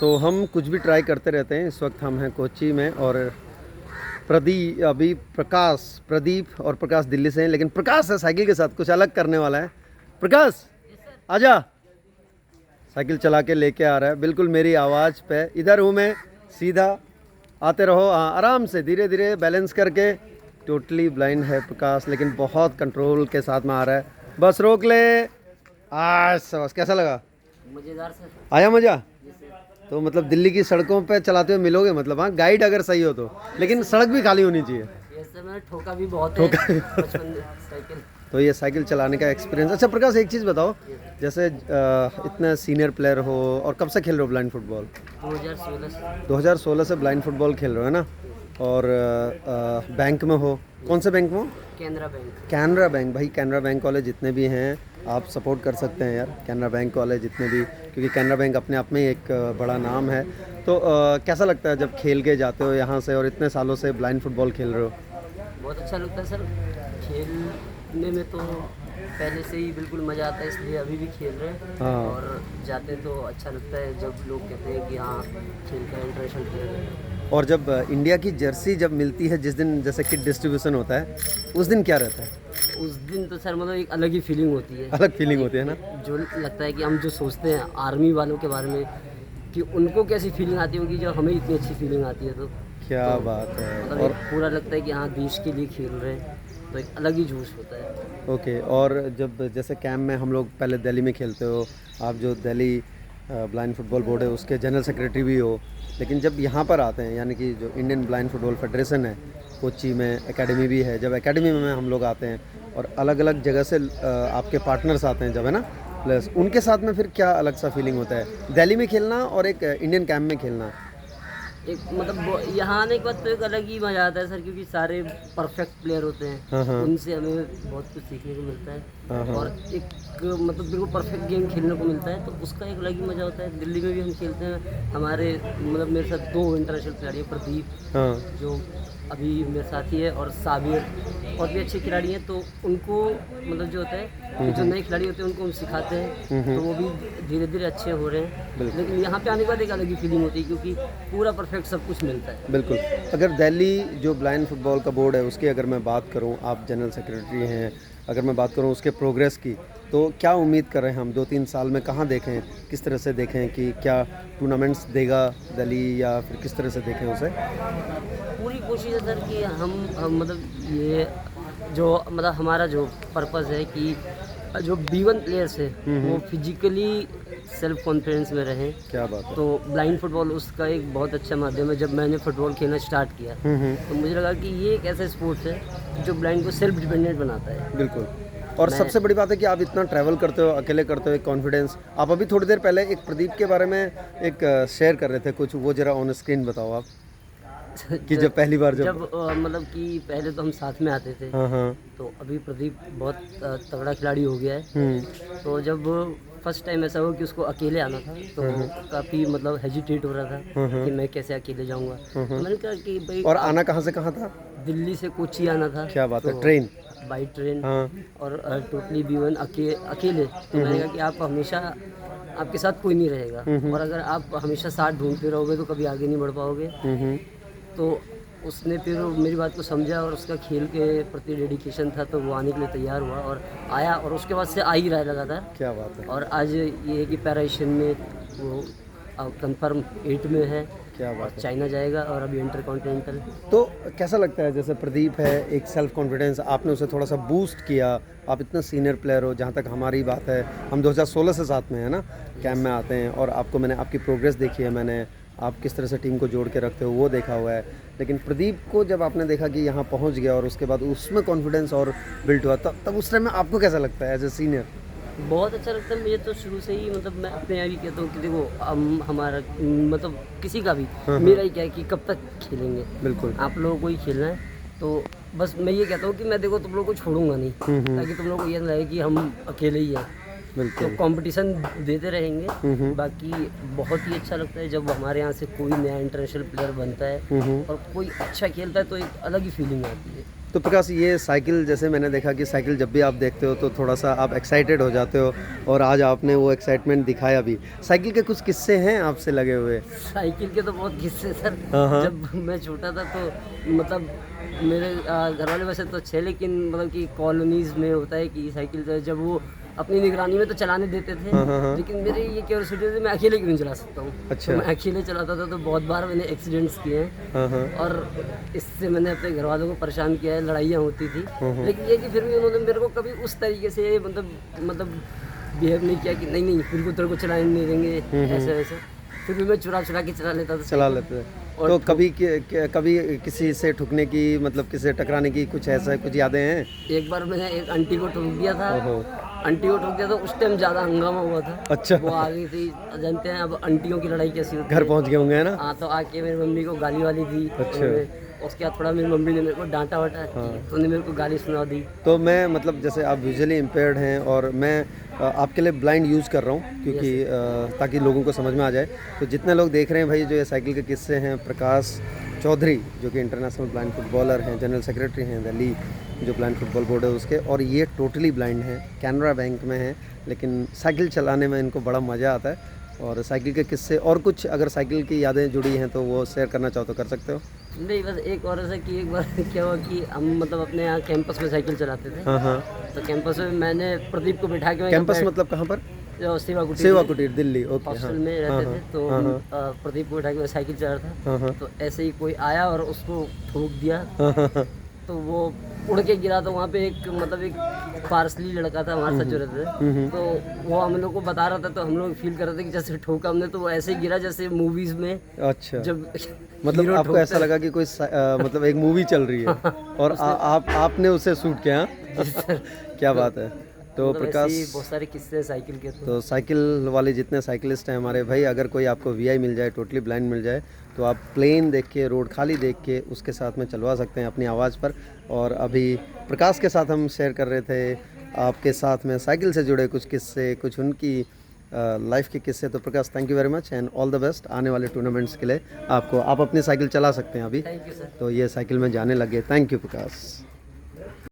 सो हम कुछ भी ट्राई करते रहते हैं। इस वक्त हम हैं कोच्चि में और प्रदीप और प्रकाश दिल्ली से हैं, लेकिन प्रकाश है साइकिल के साथ कुछ अलग करने वाला है। प्रकाश आजा, साइकिल चला के लेके आ रहा है बिल्कुल मेरी आवाज़ पे। इधर हूँ मैं, सीधा आते रहो, हाँ आराम से धीरे धीरे बैलेंस करके। टोटली ब्लाइंड है प्रकाश, लेकिन बहुत कंट्रोल के साथ में आ रहा है। बस रोक ले। बस कैसा लगा? मज़ेदार सर। आया मज़ा? तो मतलब दिल्ली की सड़कों पे चलाते हुए मिलोगे, मतलब हाँ गाइड अगर सही हो तो, लेकिन सड़क भी खाली होनी चाहिए। ये सर मैंने ठोका भी बहुत है बचपन साइकिल। तो ये साइकिल चलाने का एक्सपीरियंस। अच्छा प्रकाश, एक चीज़ बताओ, जैसे इतना सीनियर प्लेयर हो और कब से खेल रहे हो ब्लाइंड फुटबॉल? 2016 से ब्लाइंड फुटबॉल खेल रहे हो है ना? और बैंक में हो, कौन से बैंक में हो? कैनरा बैंक। कैनरा बैंक, भाई कैनरा बैंक वाले जितने भी हैं आप सपोर्ट कर सकते हैं यार, कैनरा बैंक वाले जितने भी, क्योंकि कैनरा बैंक अपने आप में एक बड़ा नाम है। तो कैसा लगता है जब खेल के जाते हो यहाँ से और इतने सालों से ब्लाइंड फुटबॉल खेल रहे हो? बहुत अच्छा लगता है सर, खेलने में तो पहले से ही बिल्कुल मज़ा आता है, इसलिए अभी भी खेल रहे हैं। हाँ। और जाते तो अच्छा लगता है जब लोग कहते हैं कि हाँ खेल का इंटरेस्टेड प्लेयर है। और जब इंडिया की जर्सी जब मिलती है, जिस दिन जैसे किट डिस्ट्रीब्यूशन होता है, उस दिन क्या रहता है? उस दिन तो सर मतलब एक अलग ही फीलिंग होती है। अलग फीलिंग होती है ना? जो लगता है कि हम जो सोचते हैं आर्मी वालों के बारे में कि उनको कैसी फीलिंग आती होगी, जो हमें इतनी अच्छी फीलिंग आती है। क्या बात है। मतलब और एक पूरा लगता है कि हाँ देश के लिए खेल रहे हैं, तो एक अलग ही जोश होता है। ओके। और जब जैसे कैंप में हम लोग पहले दिल्ली में खेलते हो, आप जो दिल्ली ब्लाइंड फुटबॉल बोर्ड है उसके जनरल सेक्रेटरी भी हो, लेकिन जब यहाँ पर आते हैं, यानी कि जो इंडियन ब्लाइंड फुटबॉल फेडरेशन है कोच्चि में, एकेडमी भी है, जब एकेडमी में हम लोग आते हैं और अलग अलग जगह से आपके पार्टनर्स आते हैं जब, है ना, प्लस उनके साथ में फिर क्या अलग सा फीलिंग होता है दिल्ली में खेलना और एक इंडियन कैंप में खेलना? एक मतलब यहाँ आने के बाद तो एक अलग ही मज़ा आता है सर, क्योंकि सारे परफेक्ट प्लेयर होते हैं। हाँ हाँ। उनसे हमें बहुत कुछ सीखने को मिलता है। हाँ हाँ। और एक मतलब बिल्कुल परफेक्ट गेम खेलने को मिलता है, तो उसका एक अलग ही मज़ा होता है। दिल्ली में भी हम खेलते हैं, हमारे मतलब मेरे साथ 2 इंटरनेशनल खिलाड़ी हैं, प्रदीप हाँ। जो अभी मेरे साथी है और साबिर, और भी अच्छे खिलाड़ी हैं। तो उनको मतलब जो होता है कि जो नए खिलाड़ी होते हैं उनको हम सिखाते हैं, तो वो भी धीरे धीरे अच्छे हो रहे हैं। लेकिन यहाँ पे आने के बाद एक अलग ही फीलिंग होती है, क्योंकि पूरा परफेक्ट सब कुछ मिलता है। बिल्कुल। अगर दिल्ली जो ब्लाइंड फुटबॉल का बोर्ड है उसकी अगर मैं बात करूं, आप जनरल सेक्रेटरी हैं, अगर मैं बात करूं उसके प्रोग्रेस की, तो क्या उम्मीद कर रहे हैं हम 2-3 साल में? कहाँ देखें, किस तरह से देखें कि क्या टूर्नामेंट्स देगा दिल्ली, या फिर किस तरह से देखें उसे? पूरी कोशिश है सर कि हम मतलब ये जो मतलब हमारा जो पर्पज़ है कि जो B1 प्लेयर्स है वो फिजिकली सेल्फ कॉन्फिडेंस में रहें। क्या बात है। तो ब्लाइंड फुटबॉल उसका एक बहुत अच्छा माध्यम है। जब मैंने फुटबॉल खेलना स्टार्ट किया तो मुझे लगा कि ये एक ऐसा स्पोर्ट्स है जो ब्लाइंड को सेल्फ डिपेंडेंट बनाता है। बिल्कुल। और सबसे बड़ी बात है कि आप इतना ट्रैवल करते हो, अकेले करते हो, एक कॉन्फिडेंस। आप अभी थोड़ी देर पहले एक प्रदीप के बारे में एक शेयर कर रहे थे कुछ, वो जरा ऑन स्क्रीन बताओ आप। कि जब पहली बार जब मतलब कि पहले तो हम साथ में आते थे। हाँ हाँ। तो अभी प्रदीप बहुत तगड़ा खिलाड़ी हो गया है। तो जब फर्स्ट टाइम ऐसा हुआ कि उसको अकेले आना था, तो काफ़ी मतलब हेजिटेट हो रहा था कि मैं कैसे अकेले जाऊंगा। तो मैंने कहा कि भाई, और आना कहाँ से कहाँ था? दिल्ली से कोच्चि आना था। क्या बात है। तो ट्रेन? By train. हाँ। और टोटली B1 अकेले। तो मैंने कहा कि आप हमेशा, आपके साथ कोई नहीं रहेगा, और अगर आप हमेशा साथ ढूंढते रहोगे तो कभी आगे नहीं बढ़ पाओगे। तो उसने फिर मेरी बात को समझा और उसका खेल के प्रति डेडिकेशन था, तो वो आने के लिए तैयार हुआ और आया, और उसके बाद से आ ही रहा है लगातार। क्या बात है। और आज ये है कि पैरा एशियन में वो कंफर्म 8 में है। क्या बात है। चाइना जाएगा और अभी इंटर कॉन्टिनेंटल। तो कैसा लगता है, जैसे प्रदीप है, एक सेल्फ कॉन्फिडेंस, आपने उसे थोड़ा सा बूस्ट किया, आप इतना सीनियर प्लेयर हो, जहाँ तक हमारी बात है हम 2016 से साथ में हैं ना, कैंप में आते हैं, और आपको मैंने आपकी प्रोग्रेस देखी है, मैंने आप किस तरह से टीम को जोड़ के रखते हो वो देखा हुआ है। लेकिन प्रदीप को जब आपने देखा कि यहाँ पहुँच गया और उसके बाद उसमें कॉन्फिडेंस और बिल्ड हुआ, तब उस टाइम में आपको कैसा लगता है एज ए सीनियर? बहुत अच्छा लगता है मुझे तो शुरू से ही। मतलब मैं अपने यहाँ भी कहता हूँ कि देखो हमारा मतलब किसी का भी मेरा ही क्या है कि कब तक खेलेंगे। बिल्कुल। आप लोगों को ही खेलना है, तो बस मैं ये कहता हूँ कि मैं देखो तुम लोगों को छोड़ूंगा नहीं, ताकि तुम लोगों को ये ना लगे कि हम अकेले ही हैं। तो कंपटीशन देते रहेंगे। बाकी बहुत ही अच्छा लगता है जब हमारे यहाँ से कोई नया इंटरनेशनल प्लेयर बनता है और कोई अच्छा खेलता है, तो एक अलग ही फीलिंग आती है। तो प्रकाश, ये साइकिल जैसे मैंने देखा कि साइकिल जब भी आप देखते हो तो थोड़ा सा आप एक्साइटेड हो जाते हो, और आज आपने वो एक्साइटमेंट दिखाया भी। साइकिल के कुछ किस्से हैं आपसे लगे हुए? साइकिल के तो बहुत किस्से सर। हाँ, हाँ। जब मैं छोटा था तो मतलब मेरे घर वाले वैसे तो अच्छे, लेकिन मतलब कि कॉलोनीज़ में होता है कि साइकिल जो है, जब वो अपनी निगरानी में तो चलाने देते थे, हाँ, हाँ, हाँ। लेकिन मेरी ये क्यूरियोसिटी थी मैं अकेले क्यों नहीं चला सकता हूँ। अच्छा। तो मैं अकेले चलाता था तो बहुत बार मैंने एक्सीडेंट्स किए हैं, हाँ, हाँ। और इससे मैंने अपने घर वालों को परेशान किया है, लड़ाइयाँ होती थी। लेकिन ये कि फिर भी उन्होंने मेरे को कभी उस तरीके से मतलब बिहेव नहीं किया कि नहीं नहीं बिल्कुल तेरे को चलाने नहीं देंगे, ऐसे वैसे। फिर भी मैं चुरा के चला लेता था चला साइकिल। लेते हैं। और तो कभी किसी से ठुकने की, मतलब किसी से टकराने की कुछ ऐसा कुछ यादें हैं? एक बार मैंने एक आंटी को ठोक दिया था। ओहो। आंटी को ठोक दिया तो उस टाइम ज़्यादा हंगामा हुआ था। अच्छा। वो आ गई थी, जानते हैं अब आंटियों की लड़ाई कैसी होती घर है। पहुंच गए होंगे, है ना? हाँ, तो आके मेरी मम्मी को गाली वाली दी अच्छा। उन्होंने। उसके बाद थोड़ा मेरी मम्मी ने मेरे को डांटा वाटा कि तूने मेरे को गाली सुना दी। तो मैं मतलब जैसे आप विजुअली इम्पेयर्ड हैं और मैं आपके लिए ब्लाइंड यूज़ कर रहा हूँ, क्योंकि ताकि लोगों को समझ में आ जाए। तो जितने लोग देख रहे हैं भाई, जो ये साइकिल के किस्से हैं, प्रकाश चौधरी जो कि इंटरनेशनल ब्लाइंड फुटबॉलर हैं, जनरल सेक्रेटरी हैं दिल्ली जो ब्लाइंड फुटबॉल बोर्ड है उसके, और ये टोटली ब्लाइंड हैं, कैनरा बैंक में हैं, लेकिन साइकिल चलाने में इनको बड़ा मज़ा आता है। और साइकिल के किस्से और कुछ अगर साइकिल की यादें जुड़ी हैं तो वो शेयर करना चाहो तो कर सकते हो। नहीं, बस एक और ऐसा कि एक बार क्या हुआ कि हम मतलब अपने यहाँ कैंपस में साइकिल चलाते थे। हाँ, हाँ। तो कैंपस में मैंने प्रदीप को बिठा के कैंपस मतलब कहाँ पर? सेवा कुटीर सेवा में कुटीर दिल्ली, ओके। हाँ, हॉस्टल में हाँ, रहते हाँ, थे। तो हाँ, हाँ, प्रदीप को बिठा के मैं साइकिल चला रहा था। हाँ, हाँ, तो ऐसे ही कोई आया और उसको ठोक दिया, हाँ, हाँ, हाँ, तो वो उड़ के गिरा। तो वहाँ पे एक मतलब एक पार्सली लड़का था हमारे साथ जो रहते थे, तो वो हम लोग को बता रहा था। तो हम लोग फील कर रहे थे कि जैसे ठोका हमने, तो वो ऐसे ही गिरा जैसे मूवीज में अच्छा। जब मतलब हीरो आपको ऐसा ठोकता लगा कि कोई मतलब एक मूवी चल रही है और आपने उसे शूट किया? हाँ? है। सर, क्या बात है। तो मतलब ऐसे प्रकाश, ही बहुत सारे किस्से हैं साइकिल के। तो साइकिल वाले जितने साइकिलिस्ट हैं हमारे भाई, अगर कोई आपको वीआई मिल जाए, टोटली ब्लाइंड मिल जाए, तो आप प्लेन देख के, रोड खाली देख के उसके साथ में चलवा सकते हैं अपनी आवाज़ पर। और अभी प्रकाश के साथ हम शेयर कर रहे थे आपके साथ में साइकिल से जुड़े कुछ किस्से, कुछ उनकी लाइफ के किस्से। तो Prakash, thank you very much and all the best आने वाले टूर्नामेंट्स के लिए। आप अपनी साइकिल चला सकते हैं अभी। Thank you sir. तो ये साइकिल में जाने लगे। Thank you Prakash.